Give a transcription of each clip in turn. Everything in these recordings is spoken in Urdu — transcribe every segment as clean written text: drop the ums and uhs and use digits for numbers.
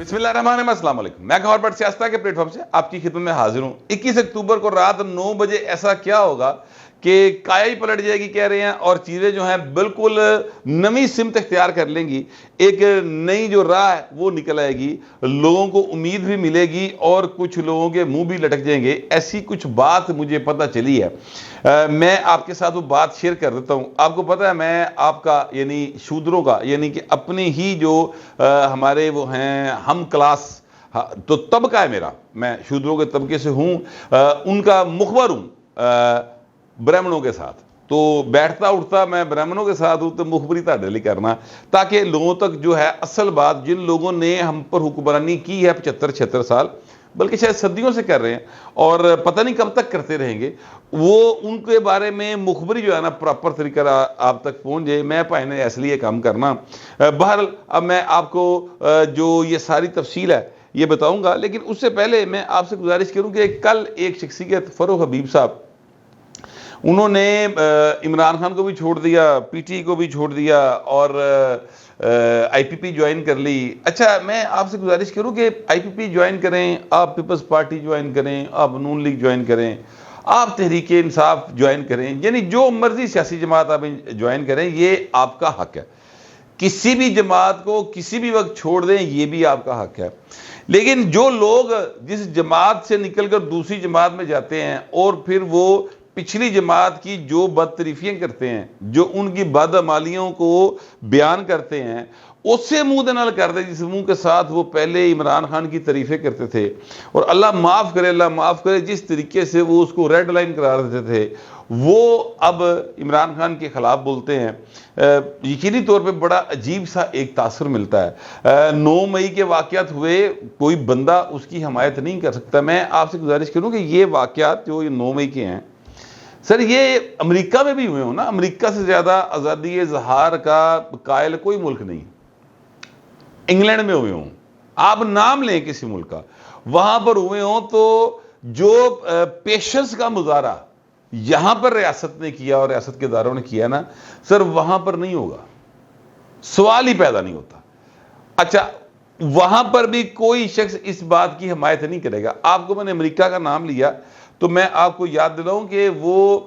بسم اللہ الرحمن الرحیم، السلام علیکم۔ میں گھور بٹ سیاستہ کے پلیٹ فارم سے آپ کی خدمت میں حاضر ہوں۔ 21 اکتوبر کو رات 9 بجے ایسا کیا ہوگا کہ کایا ہی پلٹ جائے گی کہہ رہے ہیں، اور چیزیں جو ہیں بالکل نئی سمت اختیار کر لیں گی۔ ایک نئی جو راہ ہے وہ نکل آئے گی، لوگوں کو امید بھی ملے گی اور کچھ لوگوں کے منہ بھی لٹک جائیں گے۔ ایسی کچھ بات مجھے پتہ چلی ہے، میں آپ کے ساتھ وہ بات شیئر کر دیتا ہوں۔ آپ کو پتہ ہے میں آپ کا یعنی شودروں کا یعنی کہ اپنی ہی جو ہمارے وہ ہیں ہم کلاس تو طبقہ ہے میرا، میں شودروں کے طبقے سے ہوں، ان کا مخبر ہوں برہمنوں کے ساتھ۔ تو بیٹھتا اٹھتا میں برہمنوں کے ساتھ ہوں تو مخبری تاڈلی کرنا، تاکہ لوگوں تک جو ہے اصل بات، جن لوگوں نے ہم پر حکمرانی کی ہے 75-76 سال، بلکہ شاید صدیوں سے کر رہے ہیں اور پتہ نہیں کب تک کرتے رہیں گے، وہ ان کے بارے میں مخبری جو ہے نا پراپر طریقہ آپ تک پہنچ جائے۔ میں پائے نے اس لیے کام کرنا۔ بہرحال اب میں آپ کو جو یہ ساری تفصیل ہے یہ بتاؤں گا، لیکن اس سے پہلے میں آپ سے گزارش کروں کہ کل ایک شخصیت فروغ حبیب صاحب، انہوں نے عمران خان کو بھی چھوڑ دیا، پی ٹی کو بھی چھوڑ دیا اور آئی پی پی جوائن کر لی۔ اچھا، میں آپ سے گزارش کروں کہ آئی پی پی جوائن کریں، آپ پیپلز پارٹی جوائن کریں، آپ نون لیگ جوائن کریں، آپ تحریک انصاف جوائن کریں، یعنی جو مرضی سیاسی جماعت آپ جوائن کریں، یہ آپ کا حق ہے۔ کسی بھی جماعت کو کسی بھی وقت چھوڑ دیں، یہ بھی آپ کا حق ہے۔ لیکن جو لوگ جس جماعت سے نکل کر دوسری جماعت میں جاتے ہیں اور پھر وہ پچھلی جماعت کی جو بدتریفیاں کرتے ہیں، جو ان کی بدعمالیوں کو بیان کرتے ہیں، اس سے منہ دنال کر دے جس منہ کے ساتھ وہ پہلے عمران خان کی تعریفیں کرتے تھے، اور اللہ معاف کرے، اللہ معاف کرے، جس طریقے سے وہ اس کو ریڈ لائن قرار دیتے تھے، وہ اب عمران خان کے خلاف بولتے ہیں۔ یقینی طور پہ بڑا عجیب سا ایک تاثر ملتا ہے۔ 9 مئی کے واقعات ہوئے، کوئی بندہ اس کی حمایت نہیں کر سکتا۔ میں آپ سے گزارش کروں کہ یہ واقعات جو 9 مئی کے ہیں، سر یہ امریکہ میں بھی ہوئے ہوں نا، امریکہ سے زیادہ آزادی اظہار کا قائل کوئی ملک نہیں، انگلینڈ میں ہوئے ہوں، آپ نام لیں کسی ملک کا، وہاں پر ہوئے ہوں، تو جو پیشنس کا مظاہرہ یہاں پر ریاست نے کیا اور ریاست کے اداروں نے کیا نا سر، وہاں پر نہیں ہوگا، سوال ہی پیدا نہیں ہوتا۔ اچھا، وہاں پر بھی کوئی شخص اس بات کی حمایت نہیں کرے گا۔ آپ کو میں نے امریکہ کا نام لیا تو میں آپ کو یاد دلاؤں کہ وہ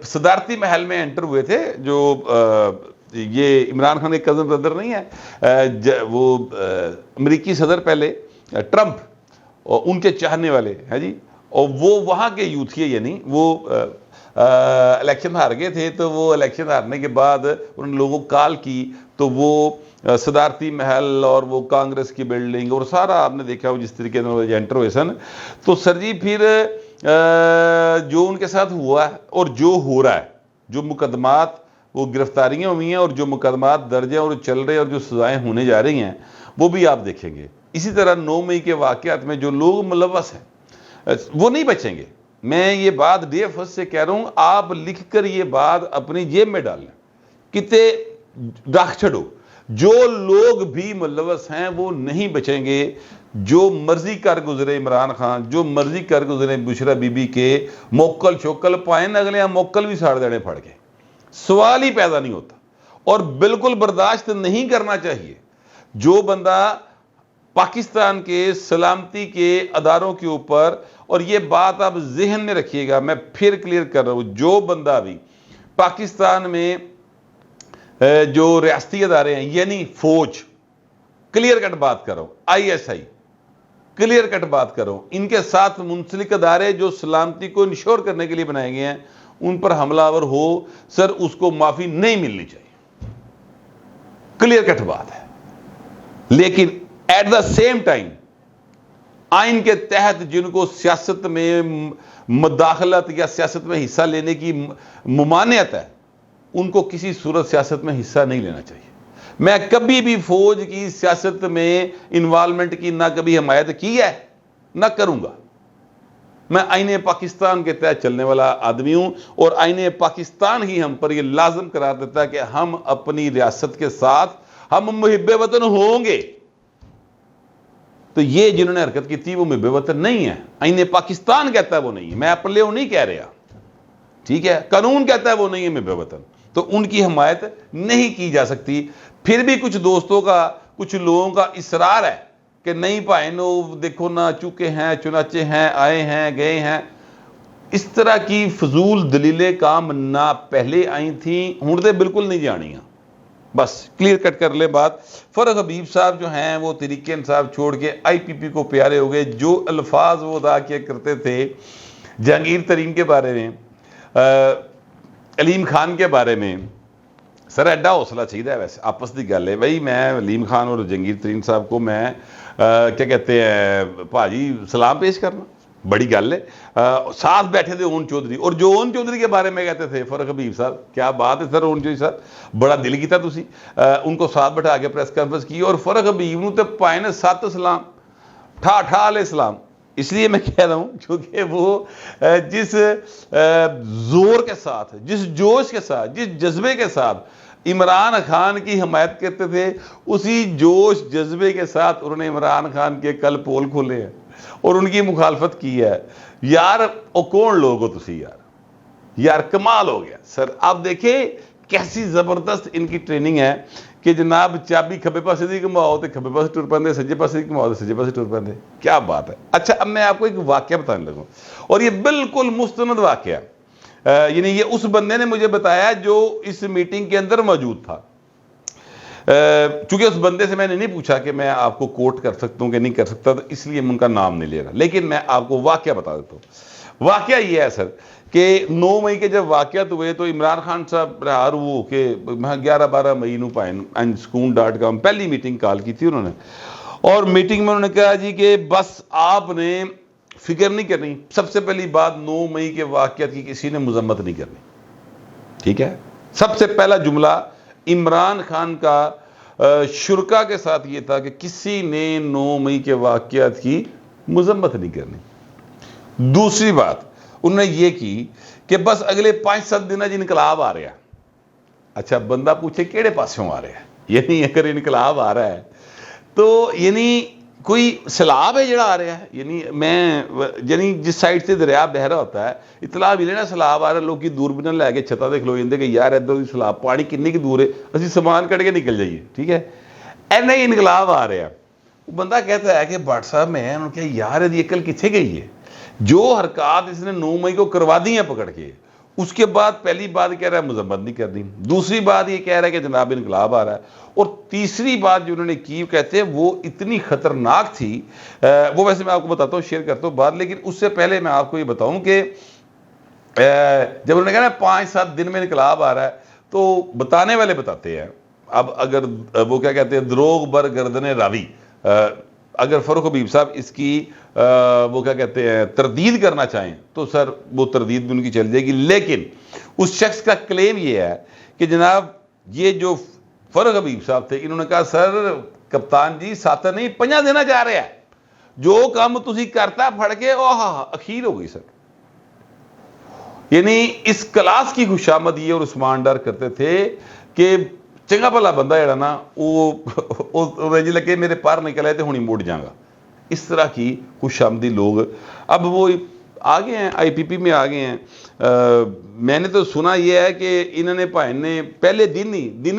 صدارتی محل میں انٹر ہوئے تھے، جو یہ عمران خان کے کزن بردر نہیں ہے، وہ امریکی صدر پہلے ٹرمپ، اور ان کے چاہنے والے ہیں جی، اور وہ وہاں کے یوتھی، یعنی وہ الیکشن ہار گئے تھے، تو وہ الیکشن ہارنے کے بعد انہوں نے لوگوں کو کال کی، تو وہ صدارتی محل اور وہ کانگریس کی بلڈنگ اور سارا آپ نے دیکھا وہ جس طریقے سے انٹر ہوئے سن۔ تو سر جی پھر جو ان کے ساتھ ہوا ہے اور جو ہو رہا ہے، جو مقدمات وہ گرفتاریاں ہوئی ہیں اور جو مقدمات درج ہیں اور چل رہے ہیں اور جو سزائیں ہونے جا رہی ہیں، وہ بھی آپ دیکھیں گے۔ اسی طرح 9 مئی کے واقعات میں جو لوگ ملوث ہیں وہ نہیں بچیں گے۔ میں یہ بات ڈے فرسٹ سے کہہ رہا ہوں، آپ لکھ کر یہ بات اپنی جیب میں ڈال لیں، کتے رکھ چھڑو، جو لوگ بھی ملوث ہیں وہ نہیں بچیں گے۔ جو مرضی کر گزرے عمران خان، جو مرضی کر گزرے بشرا بی بی کے موکل چوکل پائن اگلے موکل بھی ساڑ دینے پڑ گئے، سوال ہی پیدا نہیں ہوتا، اور بالکل برداشت نہیں کرنا چاہیے۔ جو بندہ پاکستان کے سلامتی کے اداروں کے اوپر، اور یہ بات آپ ذہن میں رکھیے گا، میں پھر کلیئر کر رہا ہوں، جو بندہ بھی پاکستان میں جو ریاستی ادارے ہیں یعنی فوج، کلیئر کٹ بات کر رہا ہوں، I S I, clear cut بات کر رہا ہوں، ان کے ساتھ منسلک ادارے جو سلامتی کو انشور کرنے کے لیے بنائے گئے ہیں، ان پر حملہ آور ہو سر، اس کو معافی نہیں ملنی چاہیے، کلیئر کٹ بات ہے۔ لیکن ایٹ دا سیم ٹائم آئین کے تحت جن کو سیاست میں مداخلت یا سیاست میں حصہ لینے کی ممانعت ہے، ان کو کسی صورت سیاست میں حصہ نہیں لینا چاہیے۔ میں کبھی بھی فوج کی سیاست میں انوالومنٹ کی نہ کبھی حمایت کی ہے، نہ کروں گا۔ میں آئین پاکستان کے تحت چلنے والا آدمی ہوں، اور آئین پاکستان ہی ہم پر یہ لازم قرار دیتا ہے کہ ہم اپنی ریاست کے ساتھ ہم محب وطن ہوں گے۔ تو یہ جنہوں نے حرکت کی تھی وہ محب وطن نہیں ہے، آئین پاکستان کہتا ہے وہ نہیں ہے، میں اپنے لیے وہ نہیں کہہ رہا، ٹھیک ہے، قانون کہتا ہے وہ نہیں ہے محب وطن، تو ان کی حمایت نہیں کی جا سکتی۔ پھر بھی کچھ دوستوں کا، کچھ لوگوں کا اصرار ہے کہ نہیں بھائی نو دیکھو نہ چکے ہیں چنانچہ ہیں آئے ہیں گئے ہیں. اس طرح کی فضول دلیلیں کام نہ پہلے آئی تھیں ہوں تے بالکل نہیں جانیاں. بس کلیئر کٹ کر لیں بات. فرق حبیب صاحب جو ہیں وہ تحریک انصاف چھوڑ کے آئی پی پی کو پیارے ہو گئے. جو الفاظ وہ ادا کیا کرتے تھے جہانگیر ترین کے بارے میں, علیم خان کے بارے میں, سر ایڈا حوصلہ چاہیے. ویسے آپس کی گل ہے بھائی, میں علیم خان اور جہانگیر ترین صاحب کو میں کیا کہتے ہیں بھاجی سلام پیش کرنا بڑی گل ہے. ساتھ بیٹھے تھے اون چودھری, اور جو اون چودھری کے بارے میں کہتے تھے فرق حبیب صاحب, کیا بات ہے سر, اون چودھری صاحب بڑا دل کیتا تسی, ان کو ساتھ بٹھا کے پریس کانفرنس کی, اور فرق حبیب نو تے پائے نے 7 سلام ٹھا ٹھا علیہ السلام. اس لیے میں کہہ رہا ہوں کیونکہ وہ جس زور کے ساتھ, جس جوش کے ساتھ, جس جذبے کے ساتھ عمران خان کی حمایت کرتے تھے, اسی جوش جذبے کے ساتھ انہوں نے عمران خان کے کل پول کھولے ہیں اور ان کی مخالفت کی ہے. یار او کون لوگ ہو تسی یار کمال ہو گیا سر. آپ دیکھیں کیسی زبردست ان کی ٹریننگ ہے کہ جناب چابی کھبے پاسے دی گھماؤ تو کھبے پاسے ٹر پندے, سجے پاسے دی گھماؤ تو سجے پاسے ٹر پندے. کیا بات ہے. اچھا اب میں آپ کو ایک واقعہ بتانے لگوں, اور یہ بالکل مستند واقعہ, یعنی یہ اس بندے نے مجھے بتایا جو اس میٹنگ کے اندر موجود تھا. چونکہ اس بندے سے میں نے نہیں پوچھا کہ میں آپ کو کوٹ کر سکتا ہوں کہ نہیں کر سکتا, تو اس لیے میں ان کا نام نہیں لے رہا, لیکن میں آپ کو واقعہ بتا دیتا ہوں. واقعہ یہ ہے سر کہ 9 مئی کے جب واقعات ہوئے تو عمران خان صاحب رہار وہ کہ 11-12 مئی نو پائن سکون.com پہلی میٹنگ کال کی تھی انہوں نے, اور میٹنگ میں انہوں نے کہا جی کہ بس آپ نے فکر نہیں کرنی. سب سے پہلی بات 9 مئی کے واقعات کی کسی نے مذمت نہیں کرنی, ٹھیک ہے. سب سے پہلا جملہ عمران خان کا شرکا کے ساتھ یہ تھا کہ کسی نے 9 مئی کے واقعات کی مذمت نہیں کرنی. دوسری بات انہوں نے یہ کی کہ بس اگلے 5-7 دن انقلاب آ رہا ہے. اچھا بندہ پوچھے کیڑے پاسوں آ رہا ہے, یعنی اگر انقلاب آ رہا ہے تو یعنی کوئی سیلاب ہے جڑا آ رہا ہے, یعنی جس سائڈ سے دریا بہ رہا ہوتا ہے اطلاع ملے نا سیلاب آ رہا ہے, لوگ کی دور بنا لے کے چھتا دے کھلو جاندے کہ یار ادھر سیلاب پانی کتنے کی دور ہے, اسی سامان کٹ کے نکل جائیے, ٹھیک ہے. ایسا ہی انقلاب آ رہا ہے. وہ بندہ کہتا ہے کہ بٹ صاحب میں انہوں نے کہا یار یہ عقل کتنے گئی ہے, جو حرکات اس نے 9 مئی کو کروا دی ہیں پکڑ کے, اس کے بعد پہلی بات کہہ رہا ہے مذمت نہیں کرنی, دوسری بات یہ کہہ رہا ہے کہ جناب انقلاب آ رہا ہے, اور تیسری بات جو انہوں نے کی کہتے ہیں وہ اتنی خطرناک تھی. وہ ویسے میں آپ کو بتاتا ہوں, شیئر کرتا ہوں بات, لیکن اس سے پہلے میں آپ کو یہ بتاؤں کہ جب انہوں نے کہا نا 5-7 دن میں انقلاب آ رہا ہے, تو بتانے والے بتاتے ہیں. اب اگر وہ کیا کہتے ہیں دروغ بر گردن راوی, اگر فرق حبیب صاحب اس کی وہ کیا کہتے ہیں تردید کرنا چاہیں تو سر وہ تردید بھی ان کی چل جائے گی, لیکن اس شخص کا کلیم یہ ہے کہ جناب یہ جو فرق حبیب صاحب تھے انہوں نے کہا سر کپتان جی 7 نہیں 5 دینا جا رہے ہیں, جو کام تسی کرتا پھڑ کے اخیر ہو گئی سر. یعنی اس کلاس کی خوشامد یہ اور عثمان ڈار کرتے تھے کہ چنگا بھلا بندہ جڑا نا وہ جی لگے میرے پار نکل آئے تو ہونی موڑ جاؤں گا. اس طرح کی خوش آمدی لوگ اب وہ آگے ہیں, آئی پی پی میں آگے ہیں. میں نے تو سنا یہ ہے کہ انہوں نے بھائی نے پہلے دن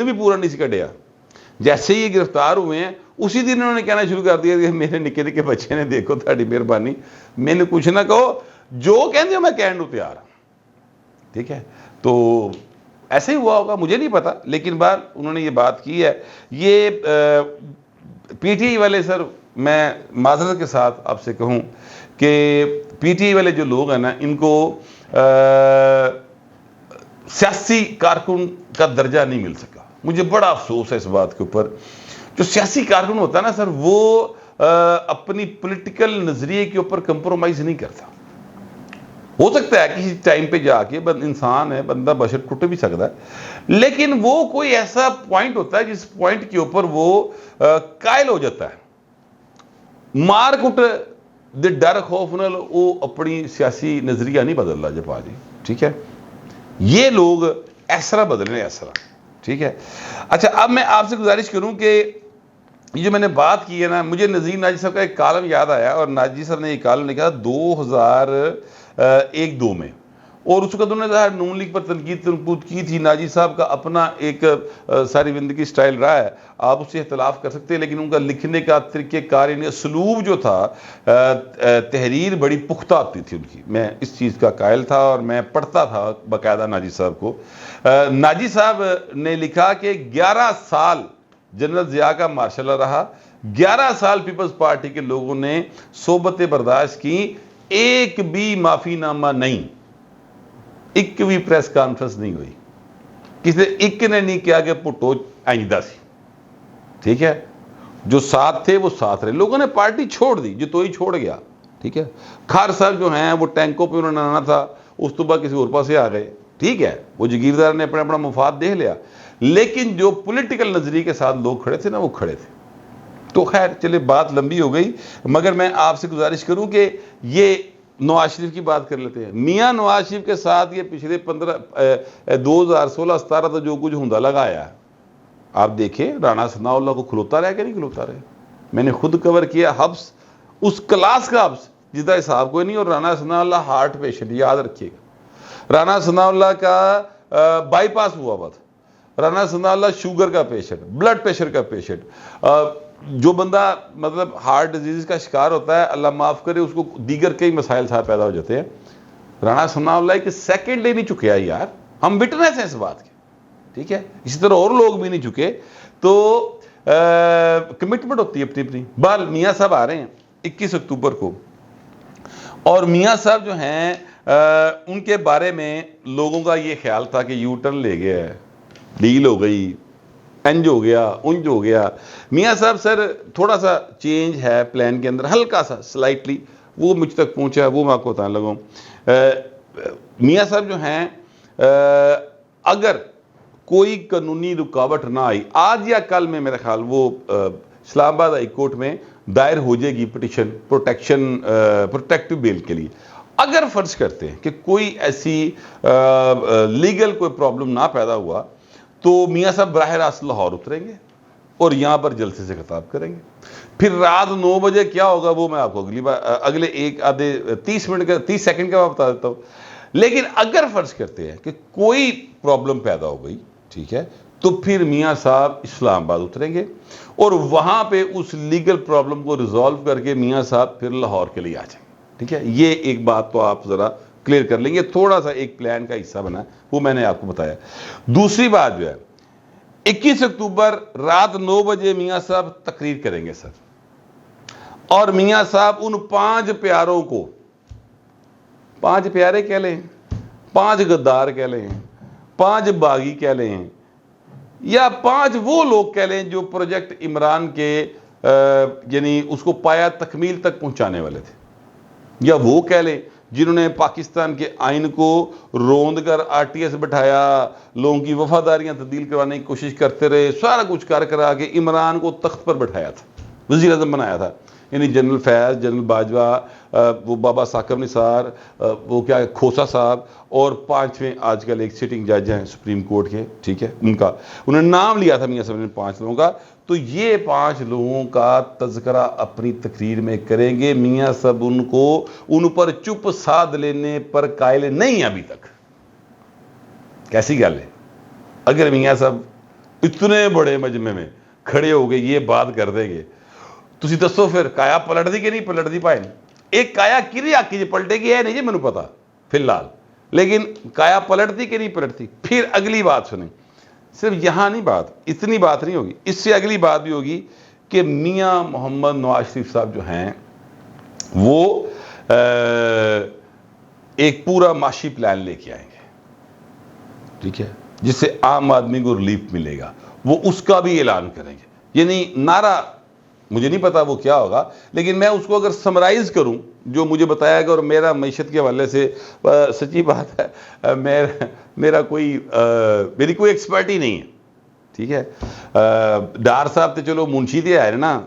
بھی پورا نہیں سی کڈیا, جیسے ہی گرفتار ہوئے ہیں اسی دن انہوں نے کہنا شروع کر دیا کہ میرے نکے نکے بچے نے دیکھو تھوڑی مہربانی میں نے کچھ نہ کہو, جو کہندے ہو میں کہنے کو تیار ہوں, ٹھیک ہے. تو ایسے ہی ہوا ہوگا مجھے نہیں پتا, لیکن بار انہوں نے یہ بات کی ہے. یہ پی ٹی آئی والے سر میں معذرت کے ساتھ آپ سے کہوں کہ پی ٹی آئی والے جو لوگ ہیں نا ان کو سیاسی کارکن کا درجہ نہیں مل سکا. مجھے بڑا افسوس ہے اس بات کے اوپر. جو سیاسی کارکن ہوتا ہے نا سر وہ اپنی پولیٹیکل نظریے کے اوپر کمپرومائز نہیں کرتا. ہو سکتا ہے کسی ٹائم پہ جا کے انسان ہے بندہ بشر ٹوٹ بھی سکتا ہے, لیکن وہ کوئی ایسا پوائنٹ ہوتا ہے جس پوائنٹ کے اوپر وہ قائل ہو جاتا ہے. مار کٹ دے ڈر خوف نال وہ اپنی سیاسی نظریہ نہیں بدل رہا جپا جی, ٹھیک ہے. یہ لوگ ایسرا بدلنے ایسرا, ٹھیک ہے. اچھا اب میں آپ سے گزارش کروں کہ یہ جو میں نے بات کی ہے نا, مجھے نذیر ناجی صاحب کا ایک کالم یاد آیا, اور ناجی صاحب نے یہ کالم لکھا 2001-2 میں. اور اس وقت انہوں نے ظاہر نون لیگ پر تنقید کی تھی. ناجی صاحب کا اپنا ایک ساری زندگی سٹائل رہا ہے, آپ اس سے اختلاف کر سکتے ہیں, لیکن ان کا لکھنے کا طریقہ کار, یعنی اسلوب جو تھا, تحریر بڑی پختہ ہوتی تھی ان کی. میں اس چیز کا قائل تھا اور میں پڑھتا تھا باقاعدہ ناجی صاحب کو. ناجی صاحب نے لکھا کہ 11 سال جنرل ضیاء کا مارشل رہا, 11 سال پیپلز پارٹی کے لوگوں نے صحبتیں برداشت کی, ایک بھی معافی نامہ نہیں, ایک بھی پریس کانفرنس نہیں ہوئی, کسی ایک نے نہیں کیا کہ پٹو آئندہ سی. ٹھیک ہے, جو ساتھ تھے وہ ساتھ رہے, لوگوں نے پارٹی چھوڑ دی, جو تو ہی چھوڑ گیا. ٹھیک ہے, خار صاحب جو ہیں وہ ٹینکوں پہ انہوں نے آنا تھا, اس تو بعد کسی اور پاس سے آ گئے. ٹھیک ہے, وہ جگیردار نے اپنا مفاد دیکھ لیا, لیکن جو پولیٹیکل نظریے کے ساتھ لوگ کھڑے تھے نا, وہ کھڑے تھے. تو خیر چلے, بات لمبی ہو گئی, مگر میں آپ سے گزارش کروں کہ یہ نواز شریف کی بات کر لیتے ہیں. میاں نواز شریف کے ساتھ یہ پچھلے 2016-17 تو جو کچھ ہندا لگایا, آپ دیکھیں رانا ثناء اللہ کو کھلوتا رہا کہ نہیں کھلوتا رہا. میں نے خود کور کیا حبس, اس کلاس کا حبس جس کا حساب کوئی نہیں. اور رانا ثناء اللہ ہارٹ پیشنٹ, یاد رکھیے گا, رانا ثناء اللہ کا بائی پاس ہوا ہوا تھا, رانا ثناء اللہ شوگر کا پیشنٹ, بلڈ پریشر کا پیشنٹ. جو بندہ مطلب ہارٹ ڈیزیز کا شکار ہوتا ہے, اللہ معاف کرے, اس کو دیگر کئی مسائل ساتھ پیدا ہو جاتے ہیں. رانا ثناء اللہ ایک سیکنڈ لے نہیں چکے ہیں یار, ہم وٹنس ہیں اس بات کے. ٹھیک ہے, اسی طرح اور لوگ بھی نہیں چکے. تو کمٹمنٹ ہوتی ہے اپنی اپنی. بال میاں صاحب آ رہے ہیں 21 اکتوبر کو, اور میاں صاحب جو ہیں ان کے بارے میں لوگوں کا یہ خیال تھا کہ یو ٹرن لے گیا ہے, ڈیل ہو گئی, انج ہو گیا, انج ہو گیا. میاں صاحب سر تھوڑا سا چینج ہے پلان کے اندر, ہلکا سا سلائٹلی, وہ مجھ تک پہنچا ہے, وہ میں آپ کو بتانے لگوں. میاں صاحب جو ہیں, اگر کوئی قانونی رکاوٹ نہ آئی, آج یا کل میں میرا خیال وہ اسلام آباد ہائی کورٹ میں دائر ہو جائے گی پٹیشن پروٹیکٹیو بیل کے لیے. اگر فرض کرتے ہیں کہ کوئی ایسی لیگل کوئی پرابلم نہ پیدا ہوا, تو میاں صاحب براہ راست لاہور اتریں گے اور یہاں پر جلسے سے خطاب کریں گے. پھر رات 9 بجے کیا ہوگا وہ میں آپ کو اگلے 30 سیکنڈ کا بتا دیتا ہوں. لیکن اگر فرض کرتے ہیں کہ کوئی پرابلم پیدا ہو گئی, ٹھیک ہے, تو پھر میاں صاحب اسلام آباد اتریں گے اور وہاں پہ اس لیگل پرابلم کو ریزالو کر کے میاں صاحب پھر لاہور کے لیے آ جائیں گے. ٹھیک ہے, یہ ایک بات تو آپ ذرا کلیئر کر لیں گے, تھوڑا سا ایک پلان کا حصہ بنا, وہ میں نے آپ کو بتایا. دوسری بات جو ہے, 21 اکتوبر رات 9 بجے میاں صاحب تقریر کریں گے سر, اور میاں صاحب ان 5 پیاروں کو, 5 پیارے کہہ لیں, 5 غدار کہہ لیں, 5 باغی کہہ لیں, یا 5 وہ لوگ کہہ لیں جو پروجیکٹ عمران کے یعنی اس کو پایا تکمیل تک پہنچانے والے تھے, یا وہ کہہ لیں جنہوں نے پاکستان کے آئین کو روند کر RTS بٹھایا, لوگوں کی وفاداریاں تبدیل کروانے کی کوشش کرتے رہے, سارا کچھ کرا کے عمران کو تخت پر بٹھایا تھا, وزیر اعظم بنایا تھا. یعنی جنرل فیض, جنرل باجوہ, وہ بابا ثاقب نثار, وہ کیا کھوسا صاحب, اور 5ویں آج کل ایک سٹنگ جج ہیں سپریم کورٹ کے. ٹھیک ہے, انہوں نے نام لیا تھا میاں صاحب نے 5 لوگوں کا. تو یہ 5 لوگوں کا تذکرہ اپنی تقریر میں کریں گے. میاں صاحب ان پر چپ سادھ لینے پر قائل نہیں ابھی تک. کیسی گل ہے, اگر میاں صاحب اتنے بڑے مجمع میں کھڑے ہو گئے یہ بات کر دیں گے, تسی دسو پھر کایا پلٹ دی کہ نہیں پلٹ دی پائے. ایک کایا کری آکی جی پلٹے گی ہے نہیں جی, میں نے پتا فی الحال, لیکن کایا پلٹ دی کہ نہیں پلٹتی. پھر اگلی بات سنیں, صرف یہاں نہیں بات, اتنی بات نہیں ہوگی, اس سے اگلی بات بھی ہوگی کہ میاں محمد نواز شریف صاحب جو ہیں وہ ایک پورا معاشی پلان لے کے آئیں گے. ٹھیک ہے, جس سے عام آدمی کو ریلیف ملے گا, وہ اس کا بھی اعلان کریں گے. یعنی نعرہ مجھے نہیں پتا وہ کیا ہوگا, لیکن میں اس کو اگر سمرائز کروں جو مجھے بتایا گیا, اور میرا معیشت کے حوالے سے سچی بات ہے, میری کوئی ایکسپرٹ ہی نہیں ہے. ٹھیک ہے, ڈار صاحب تو چلو منشی دے آئے نا,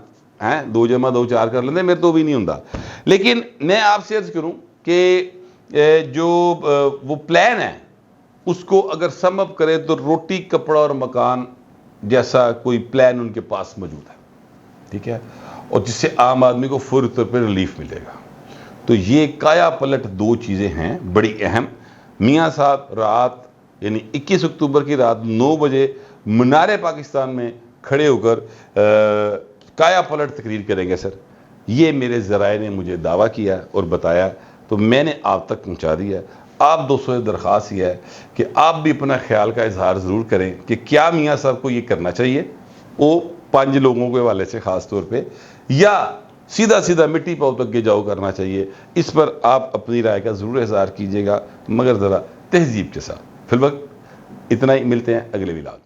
2 جمع 2 4 کر لیندے, میرے تو بھی نہیں ہوں. لیکن میں آپ سے عرض کروں کہ جو وہ پلان ہے اس کو اگر سم اپ کرے تو روٹی کپڑا اور مکان جیسا کوئی پلان ان کے پاس موجود ہے. ٹھیک ہے, اور جس سے عام آدمی کو فوری طور پر ریلیف ملے گا. تو یہ کایا پلٹ 2 چیزیں ہیں بڑی اہم. میاں صاحب رات یعنی 21 اکتوبر کی رات 9 بجے مینار پاکستان میں کھڑے ہو کر کایا پلٹ تقریر کریں گے سر. یہ میرے ذرائع نے مجھے دعویٰ کیا اور بتایا تو میں نے آپ تک پہنچا دیا. آپ دوستوں سے درخواست یہ ہے کہ آپ بھی اپنا خیال کا اظہار ضرور کریں کہ کیا میاں صاحب کو یہ کرنا چاہیے, وہ 5 لوگوں کے حوالے سے خاص طور پہ, یا سیدھا سیدھا مٹی پاؤ تک کے جاؤ کرنا چاہیے. اس پر آپ اپنی رائے کا ضرور اظہار کیجیے گا, مگر ذرا تہذیب کے ساتھ. فی الوقت اتنا ہی, ملتے ہیں اگلے ولاگ.